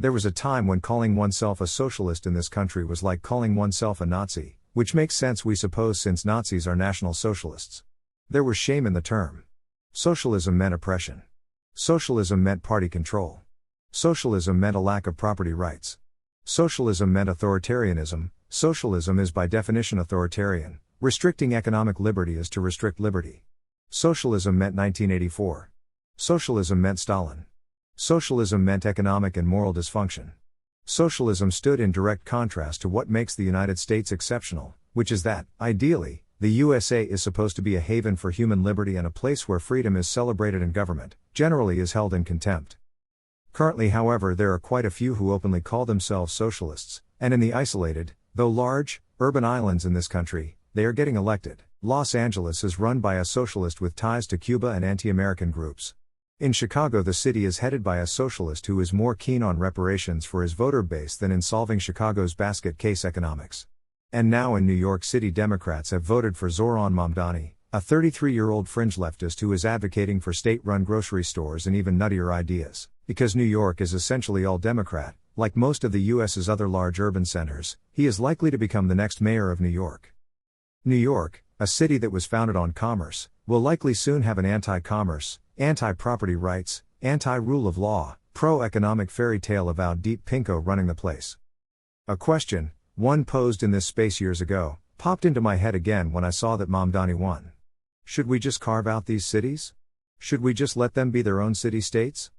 There was a time when calling oneself a socialist in this country was like calling oneself a Nazi, which makes sense we suppose since Nazis are National Socialists. There was shame in the term. Socialism meant oppression. Socialism meant party control. Socialism meant a lack of property rights. Socialism meant authoritarianism. Socialism is by definition authoritarian. Restricting economic liberty is to restrict liberty. Socialism meant 1984. Socialism meant Stalin. Socialism meant economic and moral dysfunction. Socialism stood in direct contrast to what makes the United States exceptional, which is that, ideally, the USA is supposed to be a haven for human liberty and a place where freedom is celebrated and government, generally, is held in contempt. Currently, however, there are quite a few who openly call themselves socialists, and in the isolated, though large, urban islands in this country, they are getting elected. Los Angeles is run by a socialist with ties to Cuba and anti-American groups. In Chicago, the city is headed by a socialist who is more keen on reparations for his voter base than in solving Chicago's basket case economics. And now in New York City, Democrats have voted for Zohran Mamdani, a 33-year-old fringe leftist who is advocating for state-run grocery stores and even nuttier ideas. Because New York is essentially all Democrat, like most of the U.S.'s other large urban centers, he is likely to become the next mayor of New York. New York, a city that was founded on commerce, will likely soon have an anti-commerce, anti-property rights, anti-rule of law, pro-economic fairy tale avowed deep pinko running the place. A question, one posed in this space years ago, popped into my head again when I saw that Mamdani won. Should we just carve out these cities? Should we just let them be their own city-states?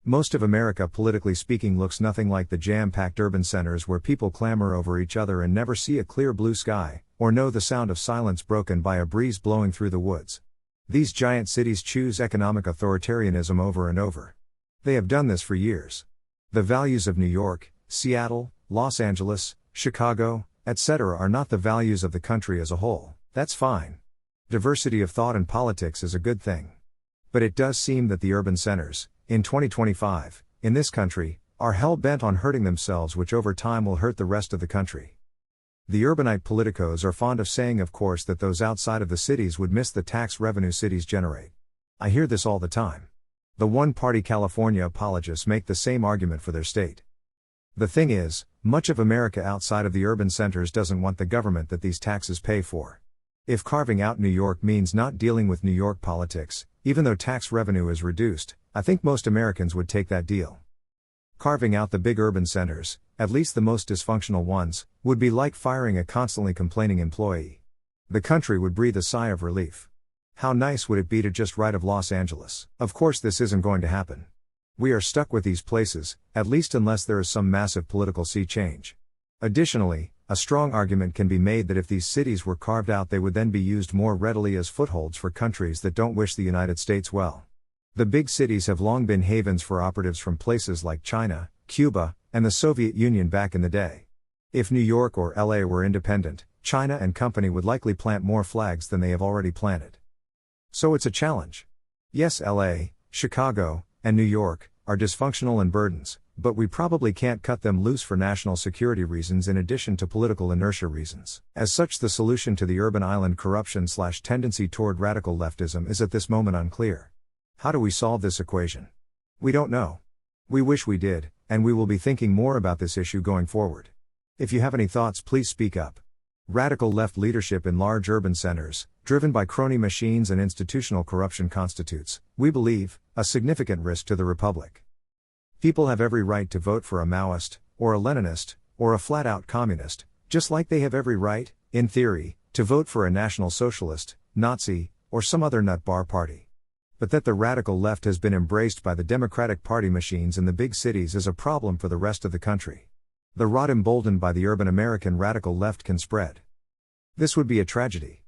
Most of America, politically speaking, looks nothing like the jam-packed urban centers where people clamor over each other and never see a clear blue sky, or know the sound of silence broken by a breeze blowing through the woods. These giant cities choose economic authoritarianism over and over. They have done this for years. The values of New York, Seattle, Los Angeles, Chicago, etc. are not the values of the country as a whole. That's fine. Diversity of thought and politics is a good thing. But it does seem that the urban centers, in 2025, in this country, are hell-bent on hurting themselves, which over time will hurt the rest of the country. The urbanite politicos are fond of saying, of course, that those outside of the cities would miss the tax revenue cities generate. I hear this all the time. The one-party California apologists make the same argument for their state. The thing is, much of America outside of the urban centers doesn't want the government that these taxes pay for. If carving out New York means not dealing with New York politics, even though tax revenue is reduced, I think most Americans would take that deal. Carving out the big urban centers, at least the most dysfunctional ones, would be like firing a constantly complaining employee. The country would breathe a sigh of relief. How nice would it be to just write of Los Angeles? Of course, this isn't going to happen. We are stuck with these places, at least unless there is some massive political sea change. Additionally, a strong argument can be made that if these cities were carved out, they would then be used more readily as footholds for countries that don't wish the United States well. The big cities have long been havens for operatives from places like China, Cuba, and the Soviet Union back in the day. If New York or LA were independent, China and company would likely plant more flags than they have already planted. So it's a challenge. Yes, LA, Chicago, and New York are dysfunctional and burdens, but we probably can't cut them loose for national security reasons in addition to political inertia reasons. As such, the solution to the urban island corruption/tendency toward radical leftism is at this moment unclear. How do we solve this equation? We don't know. We wish we did, and we will be thinking more about this issue going forward. If you have any thoughts, please speak up. Radical left leadership in large urban centers, driven by crony machines and institutional corruption, constitutes, we believe, a significant risk to the republic. People have every right to vote for a Maoist, or a Leninist, or a flat-out communist, just like they have every right, in theory, to vote for a National Socialist, Nazi, or some other nut bar party. But that the radical left has been embraced by the Democratic Party machines in the big cities is a problem for the rest of the country. The rot emboldened by the urban American radical left can spread. This would be a tragedy.